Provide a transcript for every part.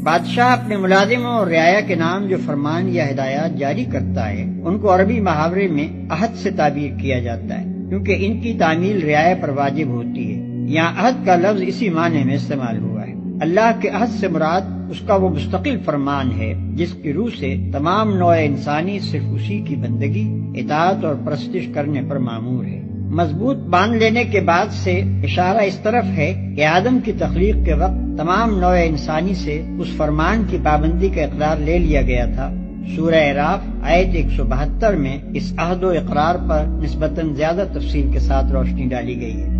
بادشاہ اپنے ملازموں اور رعایا کے نام جو فرمان یا ہدایات جاری کرتا ہے ان کو عربی محاورے میں عہد سے تعبیر کیا جاتا ہے، کیونکہ ان کی تعمیل رعایا پر واجب ہوتی ہے۔ یہاں عہد کا لفظ اسی معنی میں استعمال ہوا ہے۔ اللہ کے عہد سے مراد اس کا وہ مستقل فرمان ہے جس کی روح سے تمام نوع انسانی صرف اسی کی بندگی، اطاعت اور پرستش کرنے پر مامور ہے۔ مضبوط باندھ لینے کے بعد سے اشارہ اس طرف ہے کہ آدم کی تخلیق کے وقت تمام نوع انسانی سے اس فرمان کی پابندی کا اقرار لے لیا گیا تھا۔ سورہ اعراف آیت 172 میں اس عہد و اقرار پر نسبتاً زیادہ تفصیل کے ساتھ روشنی ڈالی گئی ہے۔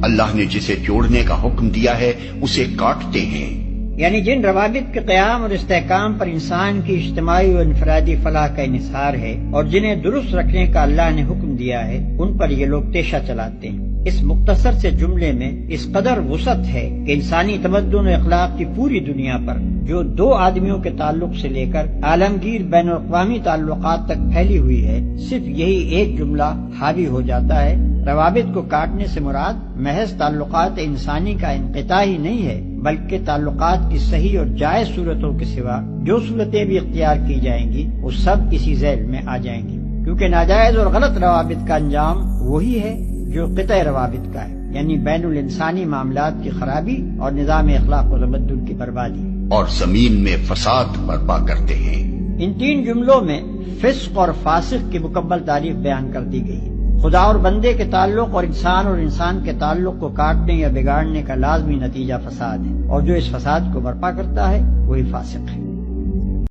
اللہ نے جسے جوڑنے کا حکم دیا ہے اسے کاٹتے ہیں، یعنی جن روابط کے قیام اور استحکام پر انسان کی اجتماعی و انفرادی فلاح کا انحصار ہے اور جنہیں درست رکھنے کا اللہ نے حکم دیا ہے، ان پر یہ لوگ تیشہ چلاتے ہیں۔ اس مختصر سے جملے میں اس قدر وسعت ہے کہ انسانی تمدن و اخلاق کی پوری دنیا پر جو دو آدمیوں کے تعلق سے لے کر عالمگیر بین الاقوامی تعلقات تک پھیلی ہوئی ہے، صرف یہی ایک جملہ حاوی ہو جاتا ہے۔ روابط کو کاٹنے سے مراد محض تعلقات انسانی کا انقطاع ہی نہیں ہے، بلکہ تعلقات کی صحیح اور جائز صورتوں کے سوا جو صورتیں بھی اختیار کی جائیں گی وہ سب اسی ذیل میں آ جائیں گی، کیونکہ ناجائز اور غلط روابط کا انجام وہی ہے جو قطع روابط کا ہے، یعنی بین الانسانی معاملات کی خرابی اور نظام اخلاق و تمدن کی بربادی، اور زمین میں فساد برپا کرتے ہیں۔ ان تین جملوں میں فسق اور فاسق کی مکمل تعریف بیان کر دی گئی ہے۔ خدا اور بندے کے تعلق اور انسان کے تعلق کو کاٹنے یا بگاڑنے کا لازمی نتیجہ فساد ہے، اور جو اس فساد کو برپا کرتا ہے وہی فاسق ہے۔